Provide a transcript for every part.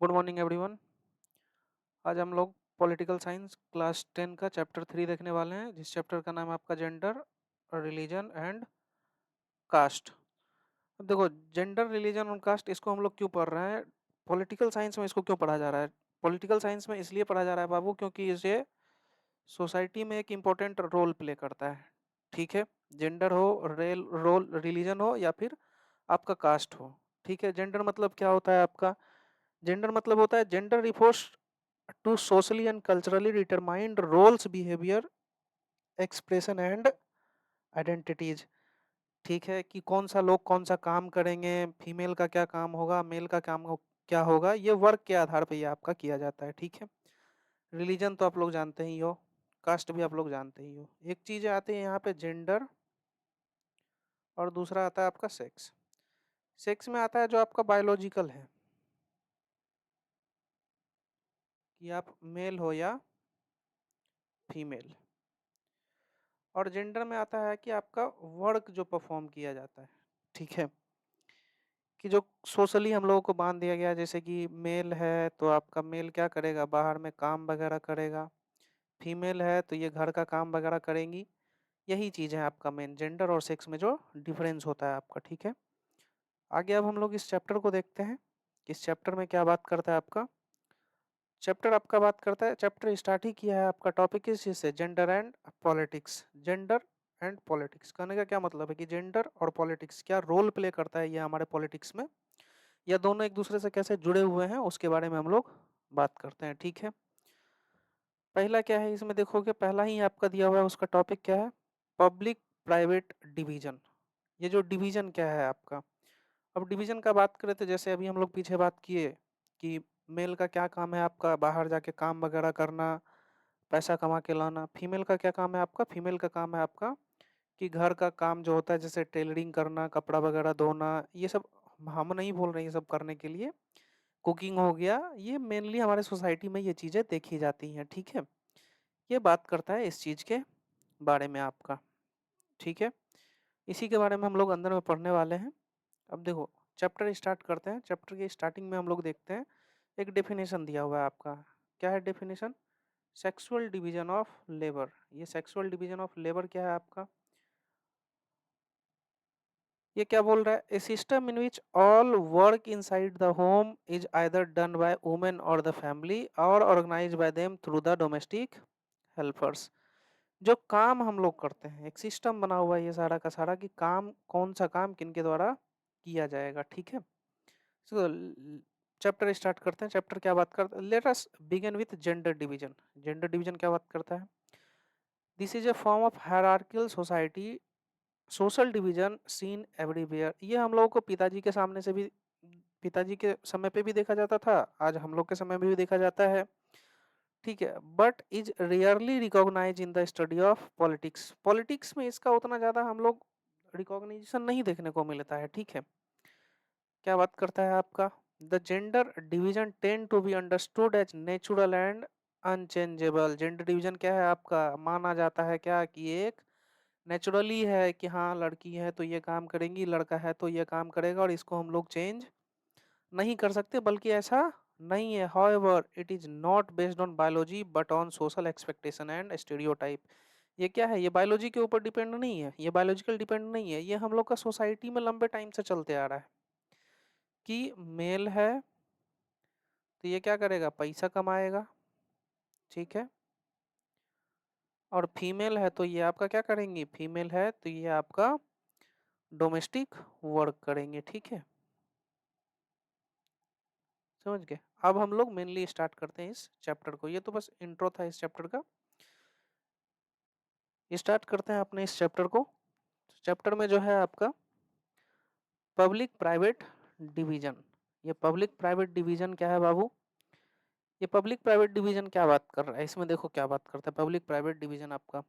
Good morning everyone. आज हम लोग पॉलिटिकल साइंस क्लास 10 का चैप्टर 3 देखने वाले हैं, जिस चैप्टर का नाम है आपका जेंडर, रिलीजन एंड कास्ट। अब देखो, जेंडर, रिलीजन और कास्ट इसको हम लोग क्यों पढ़ रहे हैं, पॉलिटिकल साइंस में इसको क्यों पढ़ा जा रहा है? पॉलिटिकल साइंस में इसलिए पढ़ा जा रहा है बाबू, क्योंकि इसे सोसाइटी में एक इम्पोर्टेंट रोल प्ले करता है। ठीक है, जेंडर हो, रोल, रिलीजन हो या फिर आपका कास्ट हो। ठीक है, जेंडर मतलब क्या होता है आपका? जेंडर मतलब होता है, gender refers to socially and culturally determined roles, behavior, expression and identities। ठीक है, कि कौन सा लोग कौन सा काम करेंगे, फीमेल का क्या काम होगा, मेल का क्या होगा, ये वर्क के आधार पर ये आपका किया जाता है। ठीक है, रिलीजन तो आप लोग जानते ही हो, कास्ट भी आप लोग जानते ही हो। एक चीज आती है यहाँ पे जेंडर, और दूसरा आता है आपका सेक्स। सेक्स में आता है जो आपका बायोलॉजिकल है, कि आप मेल हो या फीमेल। और जेंडर में आता है कि आपका वर्क जो परफॉर्म किया जाता है। ठीक है, कि जो सोशली हम लोगों को बांध दिया गया, जैसे कि मेल है तो आपका मेल क्या करेगा, बाहर में काम वगैरह करेगा। फीमेल है तो ये घर का काम वगैरह करेंगी। यही चीज़ है आपका मेन, जेंडर और सेक्स में जो डिफरेंस होता है आपका। ठीक है, आगे अब हम लोग इस चैप्टर को देखते हैं कि इस चैप्टर में क्या बात करता है आपका। चैप्टर आपका बात करता है, चैप्टर स्टार्ट ही किया है आपका टॉपिक इस चीज से, gender and politics. Gender and politics कहने का क्या मतलब है कि जेंडर और पॉलिटिक्स क्या रोल प्ले करता है ये हमारे पॉलिटिक्स में, या दोनों एक दूसरे से कैसे जुड़े हुए हैं, उसके बारे में हम लोग बात करते हैं। ठीक है, पहला क्या है इसमें देखोगे, पहला ही आपका दिया हुआ है, उसका टॉपिक क्या है, पब्लिक प्राइवेट डिवीजन। ये जो डिवीजन क्या है आपका, अब डिवीजन का बात करें तो जैसे अभी हम लोग पीछे बात किए कि मेल का क्या काम है आपका, बाहर जाके काम वगैरह करना, पैसा कमा के लाना। फीमेल का क्या काम है आपका, फीमेल का काम है आपका कि घर का काम जो होता है, जैसे टेलरिंग करना, कपड़ा वगैरह धोना, ये सब हम नहीं बोल रहे हैं ये सब करने के लिए, कुकिंग हो गया, ये मेनली हमारे सोसाइटी में ये चीज़ें देखी जाती हैं। ठीक है, ये बात करता है इस चीज़ के बारे में आपका। ठीक है, इसी के बारे में हम लोग अंदर में पढ़ने वाले हैं। अब देखो, चैप्टर स्टार्ट करते हैं। चैप्टर के स्टार्टिंग में हम लोग देखते हैं, एक डेफिनेशन दिया हुआ है आपका। क्या है definition? Sexual division of labour. ये सेक्सुअल डिवीजन ऑफ लेबर क्या है आपका, ये क्या बोल रहा है, a system in which all work inside the home is either done by women और द फैमिली और organised by them through the domestic helpers. जो काम हम लोग करते हैं, एक सिस्टम बना हुआ है ये सारा का सारा, कि काम कौन सा काम किनके द्वारा किया जाएगा। ठीक है, सो चैप्टर स्टार्ट करते हैं। चैप्टर क्या बात करता है, let us begin with gender division. Gender division क्या बात करता है, this is a form of hierarchical society, social division seen everywhere. ये हम लोगों को पिताजी के सामने से भी, पिताजी के समय पे भी देखा जाता था, आज हम लोग के समय में भी देखा जाता है। ठीक है, but is rarely recognise in the study of politics. Politics में इसका उतना ज्यादा हम लोग रिकॉग्निशन नहीं देखने को मिलता है। ठीक है, क्या बात करता है आपका, the gender division tend to be understood as natural and unchangeable. Gender division क्या है आपका, माना जाता है क्या कि एक नेचुरली है, कि हाँ लड़की है तो ये काम करेंगी, लड़का है तो ये काम करेगा, और इसको हम लोग चेंज नहीं कर सकते, बल्कि ऐसा नहीं है। However it is not based on biology but on social expectation and stereotype. ये क्या है, ये बायोलॉजी के ऊपर डिपेंड नहीं है, ये बायोलॉजिकल डिपेंड नहीं है, ये हम लोग का सोसाइटी में लंबे टाइम से चलते आ रहा है कि मेल है तो ये क्या करेगा, पैसा कमाएगा। ठीक है, और फीमेल है तो ये आपका क्या करेंगी, फीमेल है तो ये आपका डोमेस्टिक वर्क करेंगे। ठीक है, समझ गए। अब हम लोग मेनली स्टार्ट करते हैं इस चैप्टर को, ये तो बस इंट्रो था इस चैप्टर का। स्टार्ट करते हैं अपने इस चैप्टर को। चैप्टर में जो है आपका पब्लिक प्राइवेट डिवीजन। ये पब्लिक प्राइवेट डिवीजन क्या है बाबू, ये पब्लिक प्राइवेट डिवीजन क्या बात कर रहा है, इसमें देखो क्या बात करता है पब्लिक प्राइवेट डिवीजन आपका।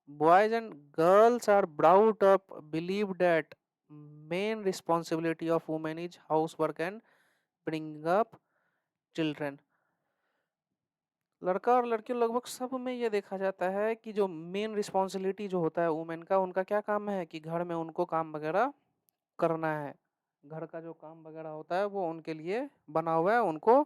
Boys and girls are brought up believe that main responsibility of women is house work and bring up children. लड़का और लड़की लगभग सब में ये देखा जाता है कि जो मेन रिस्पॉन्सिबिलिटी जो होता है वुमेन का, उनका क्या काम है कि घर में उनको काम वगैरह करना है। घर का जो काम वगैरह होता है वो उनके लिए बना हुआ है, उनको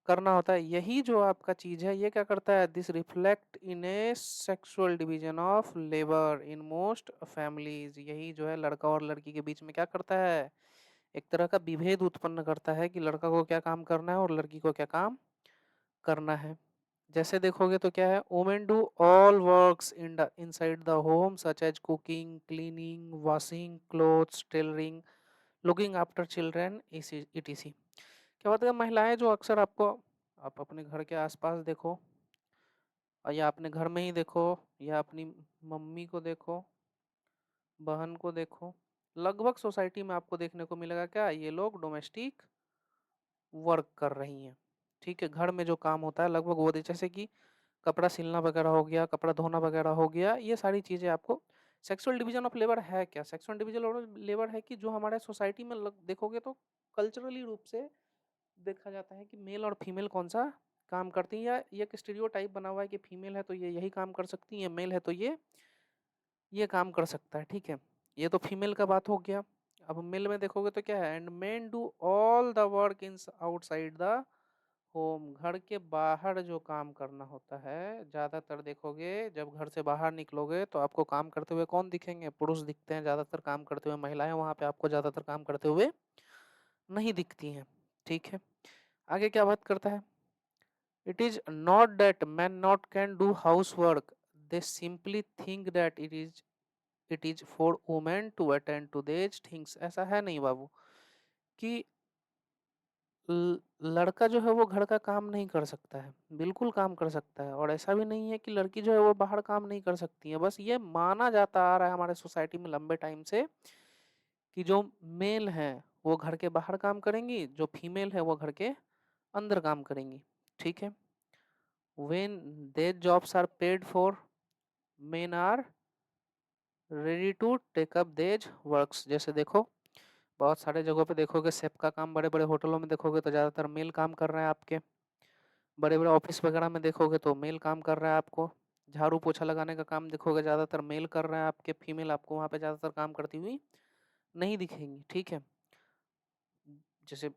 करना होता है। यही जो आपका चीज़ है ये क्या करता है, this reflect in A sexual division of labour in most families. यही जो है लड़का और लड़की के बीच में क्या करता है, एक तरह का विभेद उत्पन्न करता है कि लड़का को क्या काम करना है और लड़की को क्या काम करना है। जैसे देखोगे तो क्या है, women do all works inside the home such as cooking, cleaning, washing clothes, tailoring, looking after children etc. क्या होता है, महिलाएं जो अक्सर आपको, आप अपने घर के आसपास देखो या अपने घर में ही देखो या अपनी मम्मी को देखो, बहन को देखो, लगभग सोसाइटी में आपको देखने को मिलेगा क्या, ये लोग डोमेस्टिक वर्क कर रही हैं। ठीक है, घर में जो काम होता है लगभग वो जैसे कि कपड़ा सिलना वगैरह हो गया, कपड़ा धोना वगैरह हो गया, ये सारी चीज़ें आपको। सेक्सुअल डिवीजन ऑफ लेबर है क्या, सेक्सुअल डिवीजन ऑफ लेबर है कि जो हमारे सोसाइटी में देखोगे तो कल्चरली रूप से देखा जाता है कि मेल और फीमेल कौन सा काम करती है, या ये एक स्टीरियोटाइप बना हुआ है कि फीमेल है तो ये यही काम कर सकती है, मेल है तो ये काम कर सकता है। ठीक है, ये तो फीमेल का बात हो गया। अब मेल में देखोगे तो क्या है, and main do all the work in outside the home. घर के बाहर जो काम करना होता है, ज्यादातर देखोगे जब घर से बाहर निकलोगे तो आपको काम करते हुए कौन दिखेंगे, पुरुष दिखते हैं ज्यादातर काम करते हुए, महिलाएं वहां पे आपको ज्यादातर काम करते हुए नहीं दिखती हैं। ठीक है, आगे क्या बात करता है, it is not that man not can do house work, they simply think that it is for women to attend to these things. ऐसा है नहीं बाबू कि लड़का जो है वो घर का काम नहीं कर सकता है, बिल्कुल काम कर सकता है। और ऐसा भी नहीं है कि लड़की जो है वो बाहर काम नहीं कर सकती है, बस ये माना जाता आ रहा है हमारे सोसाइटी में लंबे टाइम से कि जो मेल है वो घर के बाहर काम करेंगी, जो फीमेल है वो घर के अंदर काम करेंगी। ठीक है, when their jobs are paid for, men are ready to take up these works। जैसे देखो बहुत सारे जगहों पे देखोगे शेफ का काम, बड़े बड़े होटलों में देखोगे तो ज़्यादातर मेल काम कर रहे हैं आपके, बड़े बड़े ऑफिस वगैरह में देखोगे तो मेल काम कर रहा है आपको, झाड़ू पोछा लगाने का काम देखोगे ज़्यादातर मेल कर रहे हैं आपके, फीमेल आपको वहाँ पे ज़्यादातर काम करती हुई नहीं दिखेंगी। ठीक है, जैसे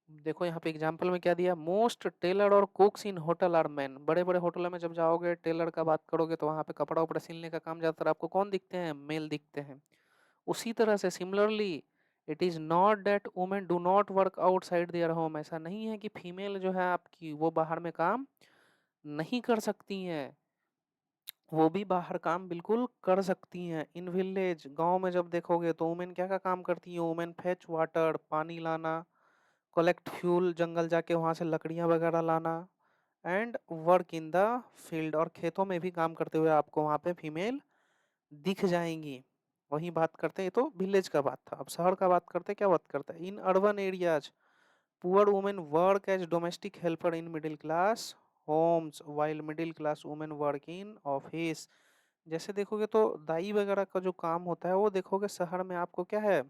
देखो यहाँ पे एग्जाम्पल में क्या दिया, मोस्ट टेलर और cooks in hotel are man. बड़े बड़े होटलों में जब जाओगे टेलर का बात करोगे तो वहाँ पे कपड़ा उपड़ा सिलने का काम ज़्यादातर आपको कौन दिखते हैं, मेल दिखते हैं। उसी तरह से similarly it is not that women do not work outside their home. ऐसा नहीं है कि फीमेल जो है आपकी वो बाहर में काम नहीं कर सकती हैं, वो भी बाहर काम बिल्कुल कर सकती हैं। इन विलेज, गांव में जब देखोगे तो वुमेन क्या क्या काम करती हैं, वुमेन फेच वाटर, पानी लाना, कलेक्ट फ्यूल, जंगल जाके वहां से लकड़ियां वगैरह लाना, and work in the field. और खेतों में भी काम करते हुए आपको वहां पे फीमेल दिख जाएंगी। वही बात करते हैं, ये तो विलेज का बात था। अब शहर का बात करते हैं, क्या बात करते हैं, in urban areas poor women work as domestic helper in middle class homes while middle class women work in office. जैसे देखोगे तो दाई वगैरह का जो काम होता है वो देखोगे शहर में आपको क्या है,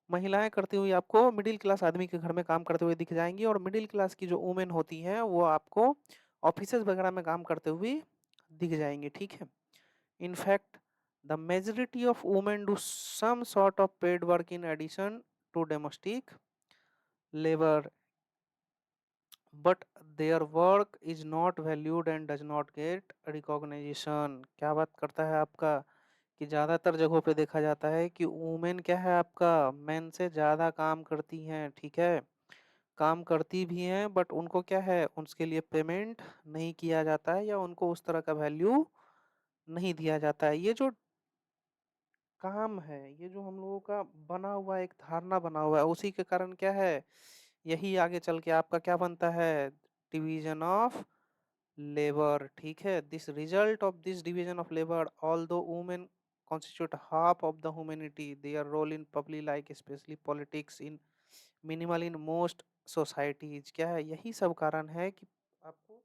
महिलाएं करती हुई आपको मिडिल क्लास आदमी के घर में काम करते हुए दिख जाएंगी, और मिडिल क्लास की जो वुमेन होती हैं वो आपको ऑफिसेज वगैरह में काम करते हुए दिख जाएंगी। ठीक है, in fact the majority of women do some sort of paid work in addition to domestic labour, but their work is not valued and does not get recognition. क्या बात करता है आपका कि ज़्यादातर जगहों पे देखा जाता है कि वुमेन क्या है आपका, मेन से ज़्यादा काम करती हैं। ठीक है, काम करती भी हैं बट उनको क्या है, उसके लिए पेमेंट नहीं किया जाता है या उनको उस तरह का वैल्यू नहीं दिया जाता है। ये जो काम है, ये जो हम लोगों का बना हुआ एक धारणा बना हुआ है, उसी के कारण क्या है, यही आगे चल के आपका क्या बनता है, डिवीजन ऑफ लेबर। ठीक है, this result of this division of labour although women constitute half of the humanity, their role in public life especially politics in minimal in most societies। क्या है, यही सब कारण है कि आपको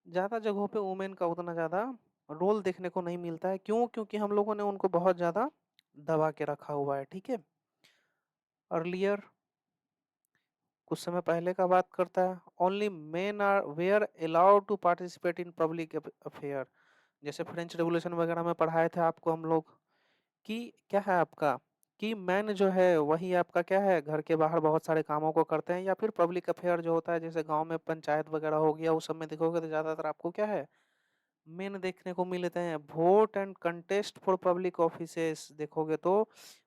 ज्यादा जगहों पे वुमेन का उतना ज्यादा रोल देखने को नहीं मिलता है। क्यों, क्योंकि हम लोगों ने उनको बहुत ज्यादा दबा के रखा हुआ है। ठीक है, अर्लियर कुछ समय पहले का बात करता है, only men are were allowed to participate in public affair. जैसे फ्रेंच रेवोल्यूशन वगैरह में पढ़ाए थे आपको हम लोग कि क्या है आपका, कि मैन जो है वही आपका क्या है, घर के बाहर बहुत सारे कामों को करते हैं, या फिर पब्लिक अफेयर जो होता है जैसे गांव में पंचायत वगैरह हो गया, उस सब में देखोगे तो ज़्यादातर आपको क्या है, मेन देखने को मिलते हैं। Vote and contest for public offices देखोगे तो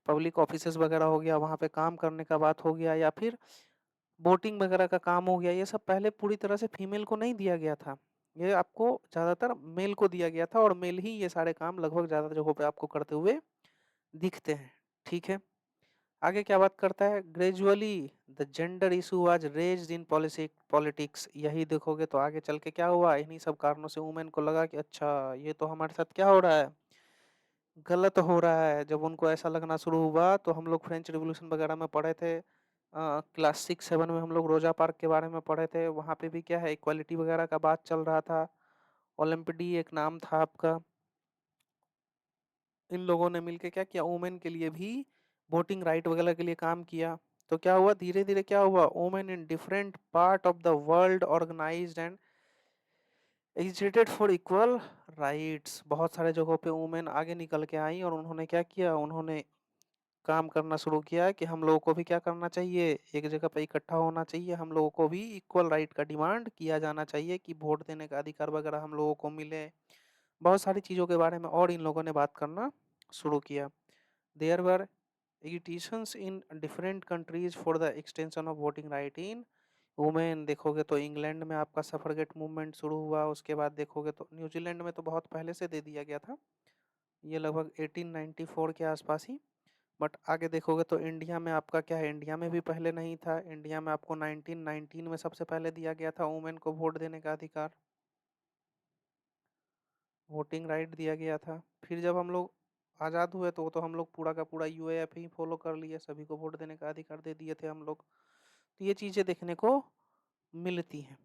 पब्लिक ऑफिसेस वगैरह हो गया, वहाँ पे काम करने का बात हो गया, या फिर वोटिंग वगैरह का काम हो गया, ये सब पहले पूरी तरह से फीमेल को नहीं दिया गया था। ये आपको ज़्यादातर मेल को दिया गया था, और मेल ही ये सारे काम लगभग ज़्यादा जगहों पे आपको करते हुए दिखते हैं। ठीक है, आगे क्या बात करता है, gradually the gender issue was raised in politics. यही देखोगे तो आगे चल के क्या हुआ, इन्हीं सब कारणों से वुमेन को लगा कि अच्छा ये तो हमारे साथ क्या हो रहा है, गलत हो रहा है। जब उनको ऐसा लगना शुरू हुआ तो हम लोग फ्रेंच रिवॉल्यूशन वगैरह में पढ़े थे, क्लास 6-7 में हम लोग रोजा पार्क के बारे में पढ़े थे, वहाँ पे भी क्या है इक्वालिटी वगैरह का बात चल रहा था। ओलम्पिडी एक नाम था आपका, इन लोगों ने मिलके क्या किया, वुमेन के लिए भी वोटिंग राइट वगैरह के लिए काम किया। तो क्या हुआ, धीरे धीरे क्या हुआ, women in different part of the world organised and agitated for equal rights. बहुत सारे जगहों पे वुमेन आगे निकल के आई और उन्होंने क्या किया, उन्होंने काम करना शुरू किया कि हम लोगों को भी क्या करना चाहिए, एक जगह पे इकट्ठा होना चाहिए, हम लोगों को भी इक्वल राइट का डिमांड किया जाना चाहिए कि वोट देने का अधिकार वगैरह हम लोगों को मिले। बहुत सारी चीज़ों के बारे में और इन लोगों ने बात करना शुरू किया। There were agitations in different countries for the extension of voting right in women. देखोगे तो इंग्लैंड में आपका सफरगेट मूवमेंट शुरू हुआ, उसके बाद देखोगे तो न्यूजीलैंड में तो बहुत पहले से दे दिया गया था, ये लगभग 1894 के आसपास ही। बट आगे देखोगे तो इंडिया में आपका क्या है, इंडिया में भी पहले नहीं था, इंडिया में आपको 1919 में सबसे पहले दिया गया था वुमेन को वोट देने का अधिकार, वोटिंग राइट दिया गया था। फिर जब हम लोग आज़ाद हुए तो हम लोग पूरा का पूरा यूएएफ ही फॉलो कर लिए, सभी को वोट देने का अधिकार दे दिए थे हम लोग। तो ये चीज़ें देखने को मिलती हैं।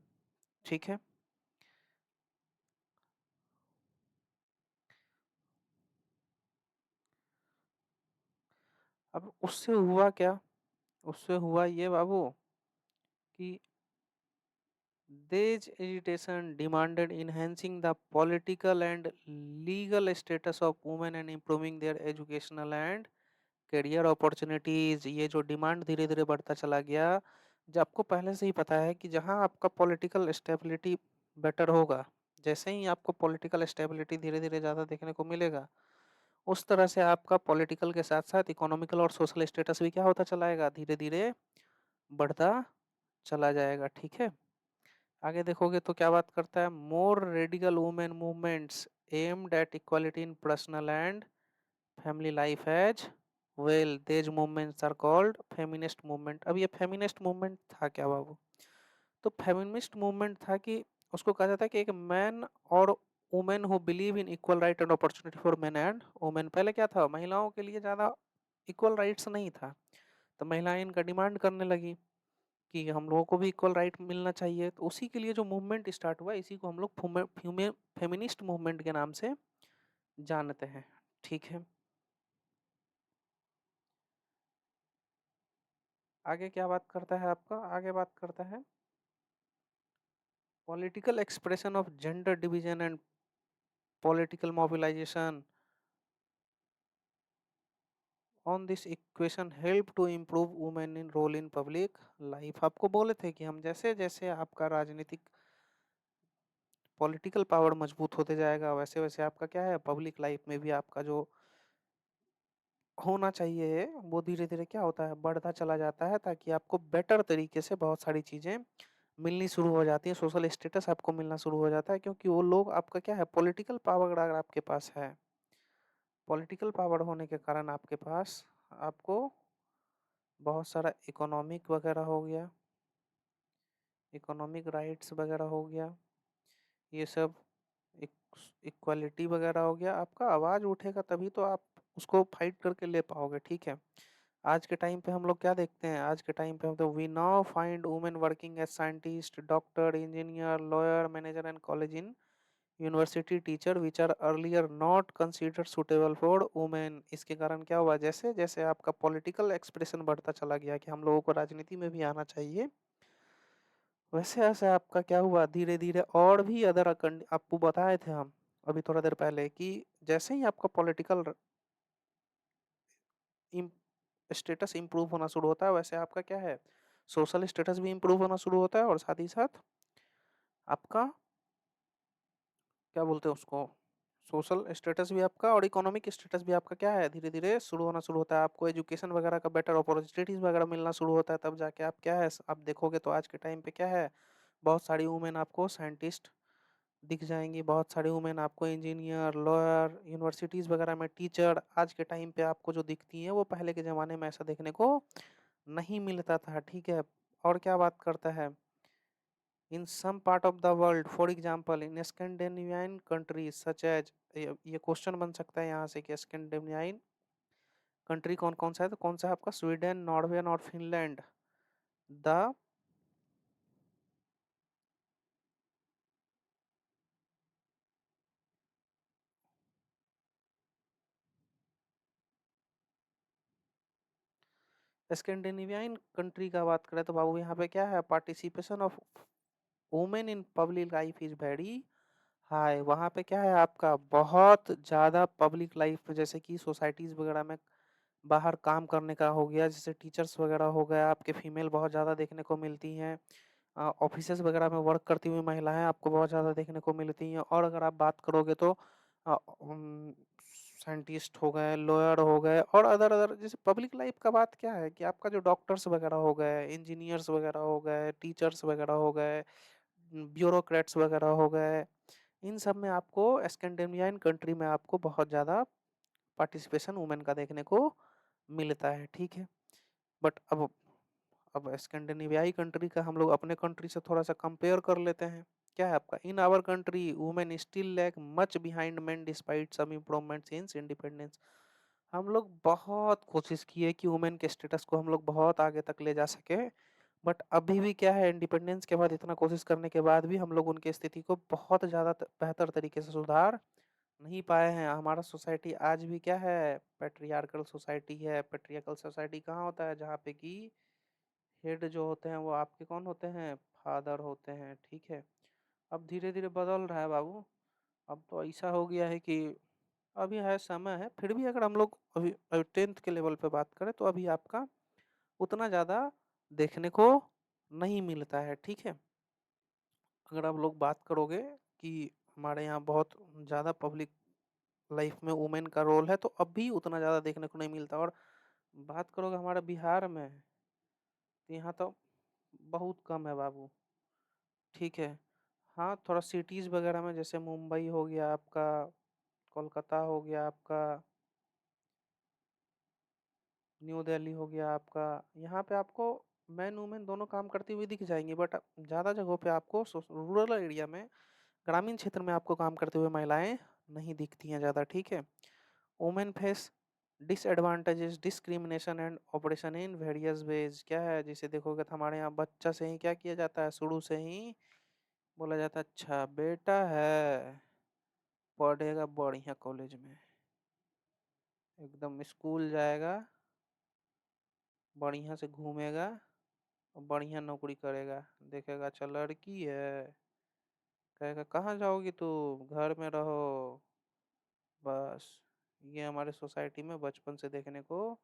ठीक है, अब उससे हुआ क्या, उससे हुआ ये बाबू कि This agitation demanded enhancing the political and legal status of women and improving their educational and career opportunities। ये जो डिमांड धीरे धीरे बढ़ता चला गया, जब आपको पहले से ही पता है कि जहाँ आपका पॉलिटिकल स्टेबिलिटी बेटर होगा, जैसे ही आपको पॉलिटिकल स्टेबिलिटी धीरे धीरे ज़्यादा देखने को मिलेगा, उस तरह से आपका पॉलिटिकल के साथ साथ इकोनॉमिकल और सोशल स्टेटस भी क्या होता चला जाएगा, धीरे धीरे बढ़ता चला जाएगा। ठीक है, आगे देखोगे तो क्या बात करता है, more radical women movements aimed at equality in personal and family life as well, these movements are called feminist movement. अब ये फेमिनिस्ट मूवमेंट था क्या बाबू, तो फेमिनिस्ट मूवमेंट था कि उसको कहा जाता है कि एक मैन और women who believe in equal right and opportunity for man and women. पहले क्या था, महिलाओं के लिए ज़्यादा इक्वल राइट्स नहीं था, तो महिलाएं इनका डिमांड करने लगी कि हम लोगों को भी इक्वल राइट मिलना चाहिए। तो उसी के लिए जो मूवमेंट स्टार्ट हुआ, इसी को हम लोग फेमिनिस्ट मूवमेंट के नाम से जानते हैं। ठीक है, आगे क्या बात करता है आपका, आगे बात करता है political expression of gender division and political mobilisation on this equation help to improve women in role in public life. आपको बोले थे कि हम जैसे जैसे आपका राजनीतिक पॉलिटिकल पावर मजबूत होते जाएगा, वैसे वैसे आपका क्या है, पब्लिक लाइफ में भी आपका जो होना चाहिए वो धीरे धीरे क्या होता है, बढ़ता चला जाता है, ताकि आपको बेटर तरीके से बहुत सारी चीज़ें मिलनी शुरू हो जाती है, सोशल स्टेटस आपको मिलना शुरू हो जाता है, क्योंकि वो लोग आपका क्या है, पॉलिटिकल पावर अगर आपके पास है, पॉलिटिकल पावर होने के कारण आपके पास आपको बहुत सारा इकोनॉमिक वगैरह हो गया, इकोनॉमिक राइट्स वगैरह हो गया, ये सब इक्वालिटी वगैरह हो गया, आपका आवाज़ उठेगा तभी तो आप उसको फाइट करके ले पाओगे। ठीक है, आज के टाइम पे हम लोग क्या देखते हैं, आज के टाइम पे हम तो we now find women working as scientist, doctor, engineer, lawyer, manager and college in university teacher which are earlier not considered suitable for women. इसके कारण क्या हुआ, जैसे जैसे आपका पॉलिटिकल एक्सप्रेशन बढ़ता चला गया कि हम लोगों को राजनीति में भी आना चाहिए, वैसे वैसे आपका क्या हुआ, धीरे धीरे और भी अदर आपको बताए थे हम अभी थोड़ा देर पहले कि जैसे ही आपका पॉलिटिकल स्टेटस इम्प्रूव होना शुरू होता है, वैसे आपका क्या है, सोशल स्टेटस भी इम्प्रूव होना शुरू होता है, और साथ ही साथ आपका क्या बोलते हैं उसको, सोशल स्टेटस भी आपका और इकोनॉमिक स्टेटस भी आपका क्या है, धीरे धीरे शुरू होना शुरू होता है। आपको एजुकेशन वगैरह का बेटर अपॉर्चुनिटीज वगैरह मिलना शुरू होता है, तब जाके आप क्या है, आप देखोगे तो आज के टाइम पे क्या है, बहुत सारी वुमेन आपको साइंटिस्ट दिख जाएंगी, बहुत सारी वुमेन आपको इंजीनियर, लॉयर, यूनिवर्सिटीज़ वगैरह में टीचर आज के टाइम पे आपको जो दिखती हैं, वो पहले के ज़माने में ऐसा देखने को नहीं मिलता था, ठीक है। और क्या बात करता है, in some part of the world, for example in Scandinavian countries such as, ये क्वेश्चन बन सकता है यहाँ से कि स्कैंडिनेवियन कंट्री कौन कौन सा है, तो कौन सा है आपका, स्वीडन, नॉर्वे और फिनलैंड। द स्कैंडिनेवियन कंट्री का बात करें तो बाबू यहाँ पे क्या है, participation of women in public life is very high. वहाँ पे क्या है आपका, बहुत ज़्यादा पब्लिक लाइफ, जैसे कि सोसाइटीज़ वगैरह में बाहर काम करने का हो गया, जैसे टीचर्स वगैरह हो गया, आपके फीमेल बहुत ज़्यादा देखने को मिलती हैं। ऑफिसेज वगैरह में वर्क करती हुई महिलाएं आपको बहुत ज़्यादा देखने को मिलती हैं। और अगर आप बात करोगे तो साइंटिस्ट हो गए, लॉयर हो गए, और अदर अदर, जैसे पब्लिक लाइफ का बात क्या है कि आपका जो डॉक्टर्स वगैरह हो गए, इंजीनियर्स वगैरह हो गए, टीचर्स वगैरह हो गए, ब्यूरोक्रेट्स वगैरह हो गए, इन सब में आपको स्कैंडिनेवियन कंट्री में आपको बहुत ज़्यादा पार्टिसिपेशन वुमेन का देखने को मिलता है, ठीक है। बट अब स्कैंडिनेवियाई कंट्री का हम लोग अपने कंट्री से थोड़ा सा कंपेयर कर लेते हैं। क्या है आपका, in our country women still lag much behind men despite some improvements in independence. हम लोग बहुत कोशिश किए कि वुमेन के स्टेटस को हम लोग बहुत आगे तक ले जा सके, बट अभी भी क्या है, इंडिपेंडेंस के बाद इतना कोशिश करने के बाद भी हम लोग उनकी स्थिति को बहुत ज़्यादा बेहतर तरीके से सुधार नहीं पाए हैं। हमारा सोसाइटी आज भी क्या है, पैट्रियार्कल सोसाइटी है। पैट्रियार्कल सोसाइटी कहाँ होता है, जहाँ पे कि हेड जो होते हैं वो आपके कौन होते हैं, फादर होते हैं, ठीक है। अब धीरे धीरे बदल रहा है बाबू। अब तो ऐसा हो गया है कि अभी है, समय है, फिर भी अगर हम लोग अभी 10th के लेवल पे बात करें तो अभी आपका उतना ज़्यादा देखने को नहीं मिलता है, ठीक है। अगर आप लोग बात करोगे कि हमारे यहाँ बहुत ज़्यादा पब्लिक लाइफ में वुमेन का रोल है, तो अब भी उतना ज़्यादा देखने को नहीं मिलता। और बात करोगे हमारे बिहार में, तो यहाँ तो बहुत कम है बाबू, ठीक है। हाँ, थोड़ा सिटीज़ वगैरह में, जैसे मुंबई हो गया आपका, कोलकाता हो गया आपका, न्यू दिल्ली हो गया आपका, यहाँ पे आपको मैन वुमेन दोनों काम करती हुई दिख जाएंगी। बट ज़्यादा जगहों पे आपको रूरल एरिया में, ग्रामीण क्षेत्र में आपको काम करते हुए महिलाएं नहीं दिखती हैं ज़्यादा, ठीक है। Women face disadvantages, discrimination and operation in various ways. क्या है, जिसे देखोगे तो हमारे यहाँ बच्चा से ही क्या किया जाता है, शुरू से ही बोला जाता है, अच्छा बेटा है, पढ़ेगा बढ़िया कॉलेज में, एकदम स्कूल जाएगा, बढ़िया से घूमेगा, और बढ़िया नौकरी करेगा। देखेगा अच्छा लड़की है, कहेगा कहाँ जाओगी तू, घर में रहो, बस। ये हमारे सोसाइटी में बचपन से देखने को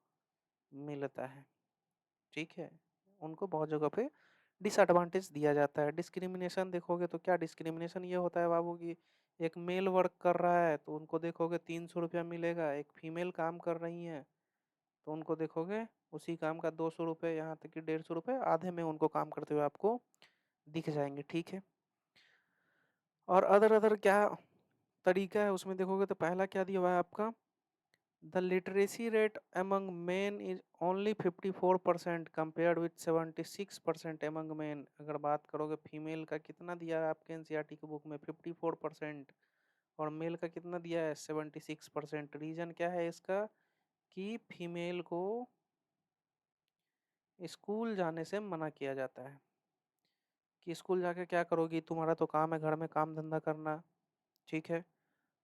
मिलता है, ठीक है। उनको बहुत जगह पे डिसएडवांटेज दिया जाता है। डिस्क्रिमिनेशन देखोगे तो क्या डिस्क्रिमिनेशन ये होता है बाबू कि एक मेल वर्क कर रहा है तो उनको देखोगे 300 रुपया मिलेगा, एक फीमेल काम कर रही है तो उनको देखोगे उसी काम का 200 रुपये, यहाँ तक कि 150 रुपये, आधे में उनको काम करते हुए आपको दिख जाएंगे, ठीक है। और अदर अदर क्या तरीका है उसमें देखोगे तो पहला क्या दिया हुआ है आपका, the literacy rate among men is only 54% compared with 76% among men। अगर बात करोगे फीमेल का कितना दिया है आपके एनसीईआरटी की बुक में, 54%, और मेल का कितना दिया है, 76%। रीजन क्या है इसका, कि फीमेल को स्कूल जाने से मना किया जाता है, कि स्कूल जाके क्या करोगी, तुम्हारा तो काम है घर में काम धंधा करना, ठीक है।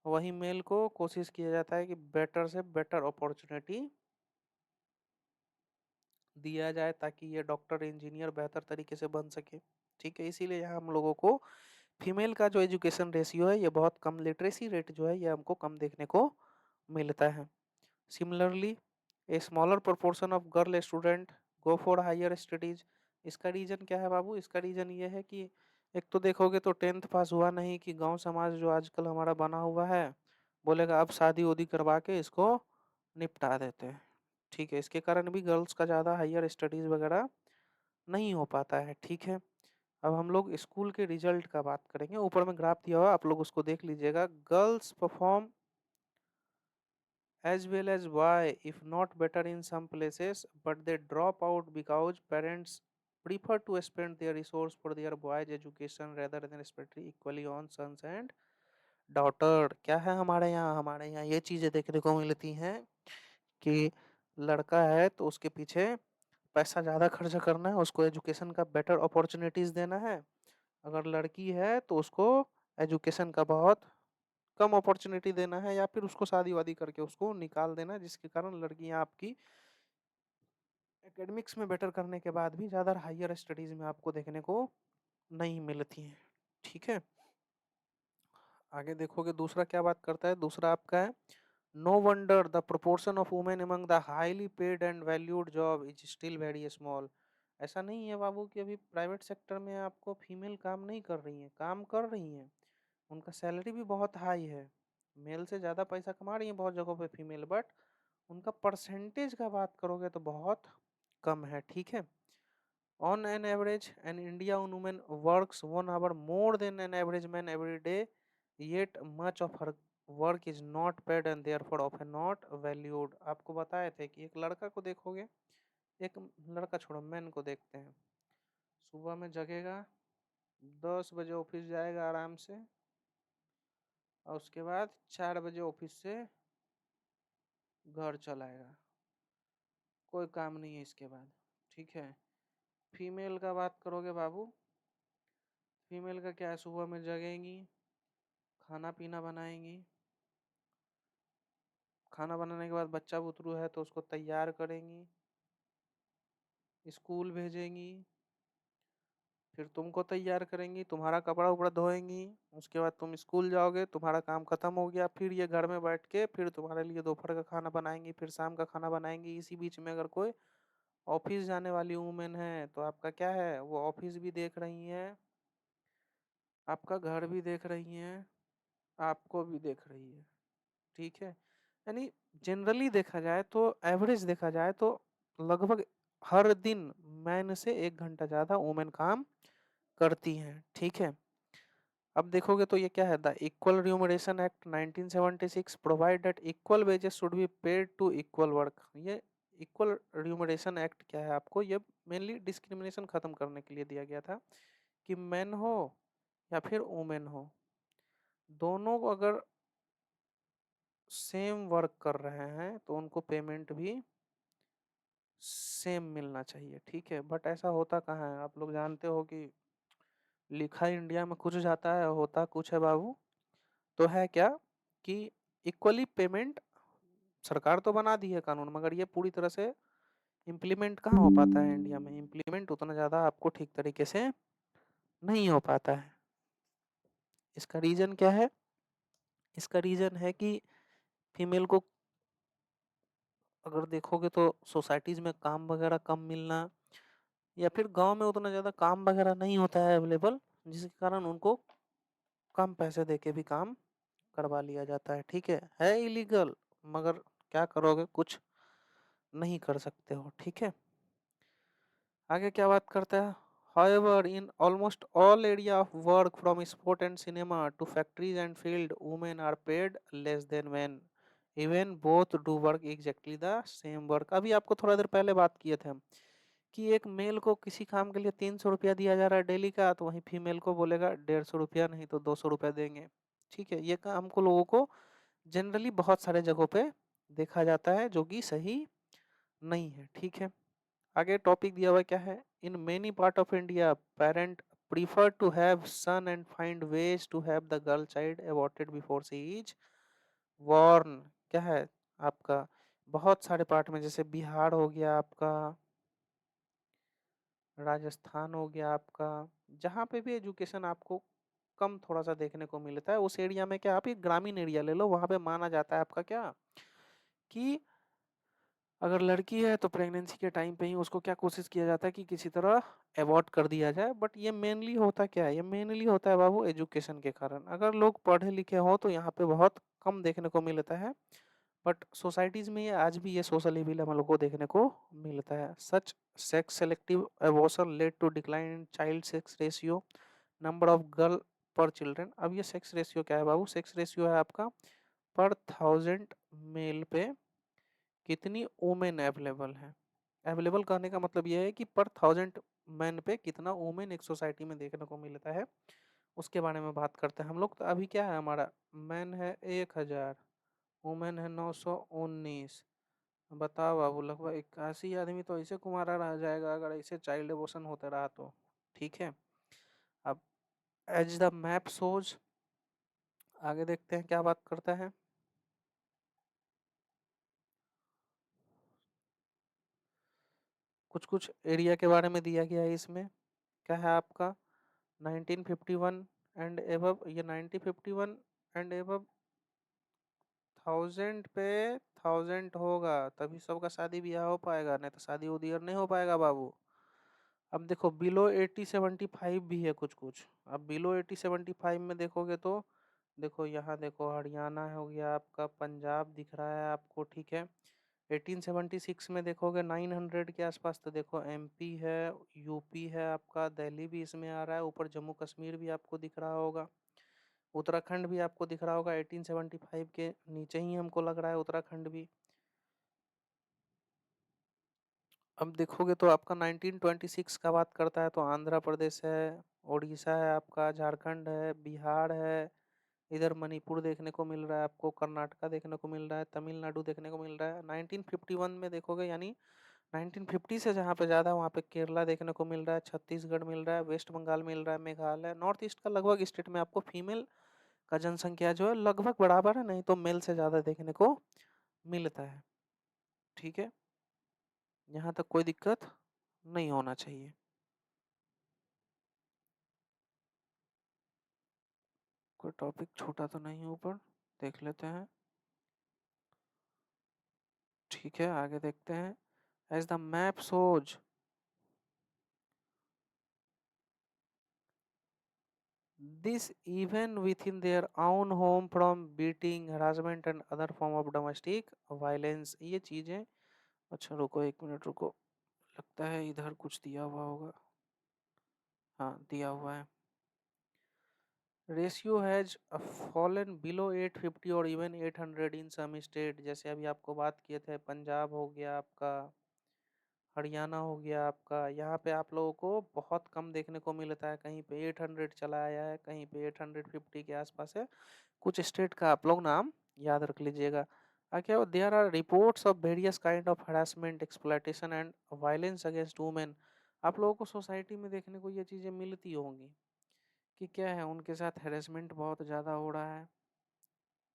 वही मेल को कोशिश किया जाता है कि बेटर से बेटर अपॉर्चुनिटी दिया जाए ताकि ये डॉक्टर इंजीनियर बेहतर तरीके से बन सके, ठीक है। इसीलिए यहाँ हम लोगों को फीमेल का जो एजुकेशन रेशियो है ये बहुत कम, लिटरेसी रेट जो है ये हमको कम देखने को मिलता है। Similarly a smaller proportion of girl student go for higher studies. इसका रीजन क्या है बाबू? इसका रीजन ये है कि एक तो देखोगे तो 10th पास हुआ नहीं कि गांव समाज जो आजकल हमारा बना हुआ है बोलेगा अब शादी उदी करवा के इसको निपटा देते हैं। ठीक है, इसके कारण भी गर्ल्स का ज़्यादा हायर स्टडीज वगैरह नहीं हो पाता है। ठीक है, अब हम लोग स्कूल के रिजल्ट का बात करेंगे। ऊपर में ग्राफ दिया हुआ आप लोग उसको देख लीजिएगा। Girls perform as well as why, if not better in some places, but they drop out because parents prefer to spend their resource for their boys education rather than spending equally on sons and daughter। क्या है हमारे यहाँ ये चीजें देखने को मिलती हैं कि लड़का है तो उसके पीछे पैसा ज़्यादा खर्च करना है, उसको एजुकेशन का बेटर अपॉर्चुनिटीज़ देना है। अगर लड़की है तो उसको एजुकेशन का बहुत कम अपॉर्चुनिटी देना है या फिर उसको शादी वादी करके उसको निकाल देना है, जिसके कारण लड़कियां आपकी एकेडमिक्स में बेटर करने के बाद भी ज़्यादा हायर स्टडीज में आपको देखने को नहीं मिलती हैं। ठीक है, आगे देखोगे दूसरा क्या बात करता है। दूसरा आपका है no wonder the proportion of women among the highly paid and valued job is still very small. ऐसा नहीं है बाबू कि अभी प्राइवेट सेक्टर में आपको फीमेल काम नहीं कर रही हैं, काम कर रही हैं, उनका सैलरी भी बहुत हाई है, मेल से ज़्यादा पैसा कमा रही हैं बहुत जगहों पे फीमेल, बट उनका परसेंटेज का बात करोगे तो बहुत कम है। ठीक है, on an average an India woman works 1 hour more than an average man every day, yet much of her work is not paid and therefore often not valued। आपको बताए थे कि एक लड़का को देखोगे, एक लड़का छोड़ो मैन को देखते हैं, सुबह में जगेगा, 10 बजे ऑफिस जाएगा आराम से, और उसके बाद 4 बजे ऑफिस से घर चलाएगा, कोई काम नहीं है इसके बाद। ठीक है, फीमेल का बात करोगे बाबू, फीमेल का क्या है, सुबह में जगेंगी, खाना पीना बनाएंगी, खाना बनाने के बाद बच्चा बुतरू है तो उसको तैयार करेंगी, स्कूल भेजेंगी, फिर तुमको तैयार करेंगी, तुम्हारा कपड़ा उपड़ा धोएंगी, उसके बाद तुम स्कूल जाओगे, तुम्हारा काम खत्म हो गया, फिर ये घर में बैठ के फिर तुम्हारे लिए दोपहर का खाना बनाएंगी, फिर शाम का खाना बनाएंगी। इसी बीच में अगर कोई ऑफिस जाने वाली वूमेन है तो आपका क्या है, वो ऑफिस भी देख रही हैं, आपका घर भी देख रही हैं, आपको भी देख रही है। ठीक है, यानी जनरली देखा जाए तो, एवरेज देखा जाए तो लगभग हर दिन मैन से 1 घंटा ज़्यादा वुमेन काम करती हैं। ठीक है, अब देखोगे तो ये क्या है, the equal remuneration act 1976 provide that equal wages should be paid to equal work. ये इक्वल रिम्यूनरेशन एक्ट क्या है, आपको ये मेनली डिस्क्रिमिनेशन खत्म करने के लिए दिया गया था कि मैन हो या फिर वुमेन हो, दोनों को अगर सेम वर्क कर रहे हैं तो उनको पेमेंट भी सेम मिलना चाहिए। ठीक है, बट ऐसा होता कहाँ है, आप लोग जानते हो कि लिखा इंडिया में कुछ जाता है, होता कुछ है बाबू। तो है क्या कि इक्वली पेमेंट सरकार तो बना दी है कानून, मगर ये पूरी तरह से इम्प्लीमेंट कहाँ हो पाता है इंडिया में, इम्प्लीमेंट उतना ज़्यादा आपको ठीक तरीके से नहीं हो पाता है। इसका रीज़न क्या है? इसका रीज़न है कि फीमेल को अगर देखोगे तो सोसाइटीज़ में काम वगैरह कम मिलना, या फिर गांव में उतना ज़्यादा काम वगैरह नहीं होता है अवेलेबल, जिसके कारण उनको कम पैसे दे के भी काम करवा लिया जाता है। ठीक है इलीगल, मगर क्या करोगे, कुछ नहीं कर सकते हो। ठीक है, आगे क्या बात करता है। However, in almost all area of work from sport and cinema to factories and field, women are paid less than men. Even both do work exactly the same work। अभी आपको थोड़ा देर पहले बात किए थे हम कि एक मेल को किसी काम के लिए 300 रुपया दिया जा रहा है डेली का, तो वहीं फीमेल को बोलेगा 150 रुपया, नहीं तो 200 रुपया देंगे। ठीक है, ये काम को लोगों को जनरली बहुत सारे जगहों पे देखा जाता है, जो कि सही नहीं है। ठीक है, आगे टॉपिक दिया हुआ क्या है। In many part of India parent prefer to have son and find ways to have the girl child aborted before she is born. क्या है आपका, बहुत सारे पार्ट में, जैसे बिहार हो गया आपका, राजस्थान हो गया आपका, जहाँ पे भी एजुकेशन आपको कम थोड़ा सा देखने को मिलता है, उस एरिया में क्या, आप एक ग्रामीण एरिया ले लो, वहाँ पे माना जाता है आपका क्या कि अगर लड़की है तो प्रेगनेंसी के टाइम पे ही उसको क्या कोशिश किया जाता है कि किसी तरह अबॉर्ट कर दिया जाए, बट ये मेनली होता क्या है, ये मेनली होता है बाबू एजुकेशन के कारण। अगर लोग पढ़े लिखे हों तो यहाँ पे बहुत कम देखने को मिलता है, बट सोसाइटीज में ये आज भी ये सोशल इविल हम लोग को देखने को मिलता है। Such sex selective abortion led to decline in child sex ratio, number of girl per children. अब ये सेक्स रेशियो क्या है बाबू, सेक्स रेशियो है आपका पर 1000 मेल पे कितनी वुमेन अवेलेबल है। अवेलेबल कहने का मतलब ये है कि पर 1000 मैन पे कितना वुमेन एक सोसाइटी में देखने को मिलता है, उसके बारे में बात करते हैं हम लोग। तो अभी क्या है हमारा, मैन है 1000, वुमेन है 919। बताओ बाबू, लगभग 81 आदमी तो ऐसे कुमारा रह जाएगा अगर ऐसे चाइल्ड एबॉर्शन होता रहा तो। ठीक है, अब एज द मैप शोज, आगे देखते हैं क्या बात करता है। कुछ कुछ एरिया के बारे में दिया गया है इसमें। क्या है आपका 1951 एंड एबव, ये 1951 एंड एबव 1000 पे 1000 होगा तभी सबका शादी ब्याह हो पाएगा, नहीं तो शादी उदी और नहीं हो पाएगा बाबू। अब देखो बिलो 80-75 भी है कुछ कुछ। अब बिलो 80-75 में देखोगे तो देखो यहाँ देखो हरियाणा हो गया आपका, पंजाब दिख रहा है आपको, ठीक है। 1876 में देखोगे 900 के आसपास, तो देखो एमपी है, यूपी है आपका, दिल्ली भी इसमें आ रहा है, ऊपर जम्मू कश्मीर भी आपको दिख रहा होगा, उत्तराखंड भी आपको दिख रहा होगा। 1875 के नीचे ही हमको लग रहा है उत्तराखंड भी। अब देखोगे तो आपका 1926 का बात करता है तो आंध्र प्रदेश है, उड़ीसा है आपका, झारखंड है, बिहार है, इधर मणिपुर देखने को मिल रहा है आपको, कर्नाटका देखने को मिल रहा है, तमिलनाडु देखने को मिल रहा है। 1951 में देखोगे यानी 1950 से जहाँ पे ज़्यादा वहाँ पे केरला देखने को मिल रहा है, छत्तीसगढ़ मिल रहा है, वेस्ट बंगाल मिल रहा है, मेघालय, नॉर्थ ईस्ट का लगभग स्टेट में आपको फीमेल का जनसंख्या जो है लगभग बराबर है, नहीं तो मेल से ज़्यादा देखने को मिलता है। ठीक है, यहाँ तक कोई दिक्कत नहीं होना चाहिए। कोई टॉपिक छोटा तो नहीं ऊपर, देख लेते हैं। ठीक है, आगे देखते हैं। As the map shows, this even within their own home from beating, harassment and other form of domestic violence, ये चीजें। अच्छा रुको एक मिनट रुको, लगता है इधर कुछ दिया हुआ होगा। हाँ दिया हुआ है, रेशियो हैज फॉलन बिलो 850 और इवन 800 इन सम स्टेट। जैसे अभी आपको बात किए थे, पंजाब हो गया आपका, हरियाणा हो गया आपका, यहाँ पे आप लोगों को बहुत कम देखने को मिलता है, कहीं पे 800 चला आया है, कहीं पे 850 के आसपास है। कुछ स्टेट का आप लोग नाम याद रख लीजिएगा। क्या there are reports of various kind of harassment, exploitation and violence against women. आप लोगों को सोसाइटी में देखने को ये चीज़ें मिलती होंगी कि क्या है, उनके साथ हेरेसमेंट बहुत ज़्यादा हो रहा है,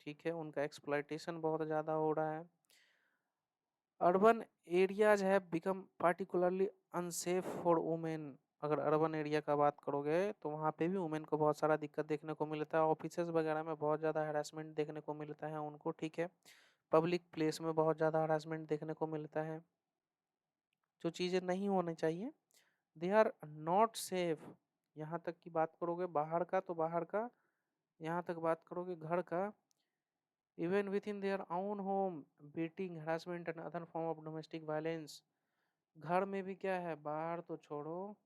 ठीक है, उनका एक्सप्लॉयटेशन बहुत ज़्यादा हो रहा है। अर्बन एरियाज है become particularly unsafe for women. अगर अर्बन एरिया का बात करोगे तो वहाँ पे भी वुमेन को बहुत सारा दिक्कत देखने को मिलता है, ऑफिसेज वगैरह में बहुत ज़्यादा हरासमेंट देखने को मिलता है उनको, ठीक है। पब्लिक प्लेस में बहुत ज़्यादा हरासमेंट देखने को मिलता है, जो चीज़ें नहीं होनी चाहिए। They are not safe. यहाँ तक की बात करोगे बाहर का तो बाहर का, यहाँ तक बात करोगे घर का, even with in their own home beating, harassment and other form of domestic violence. घर में भी क्या है, बाहर तो छोड़ो,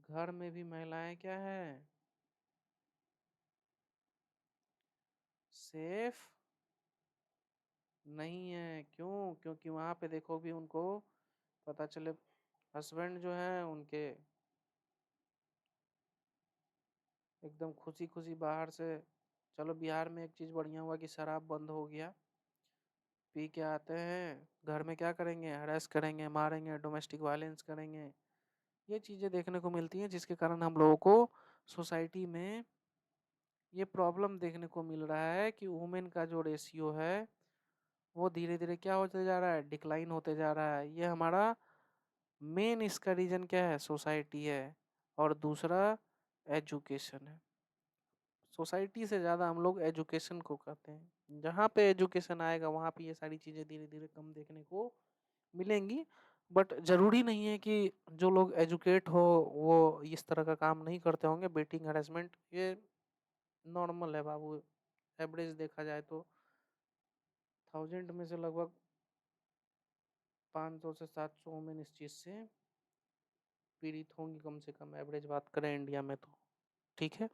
घर में भी महिलाएं क्या है, सेफ नहीं है। क्यों? क्योंकि वहां पे देखो भी उनको पता चले, हस्बैंड जो है उनके एकदम खुशी खुशी बाहर से, चलो बिहार में एक चीज़ बढ़िया हुआ कि शराब बंद हो गया, पी के आते हैं घर में क्या करेंगे, हरेस करेंगे, मारेंगे, डोमेस्टिक वायलेंस करेंगे। ये चीज़ें देखने को मिलती हैं जिसके कारण हम लोगों को सोसाइटी में ये प्रॉब्लम देखने को मिल रहा है कि वुमेन का जो रेशियो है वो धीरे धीरे क्या होते जा रहा है, डिक्लाइन होते जा रहा है। ये हमारा मेन इसका रीज़न क्या है, सोसाइटी है, और दूसरा एजुकेशन है। सोसाइटी से ज़्यादा हम लोग एजुकेशन को कहते हैं। जहाँ पे एजुकेशन आएगा वहाँ पे ये सारी चीज़ें धीरे-धीरे कम देखने को मिलेंगी। बट ज़रूरी नहीं है कि जो लोग एजुकेट हो वो इस तरह का काम नहीं करते होंगे। बेटिंग हैरेसमेंट ये नॉर्मल है बाबू। एवरेज देखा जाए तो 1000 में से लगभग 500 से 700 वुमेन इस चीज़ से पीड़ित होंगी कम से कम, एवरेज बात करें इंडिया में तो। ठीक है,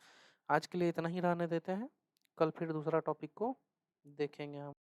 आज के लिए इतना ही रहने देते हैं। कल फिर दूसरा टॉपिक को देखेंगे हम।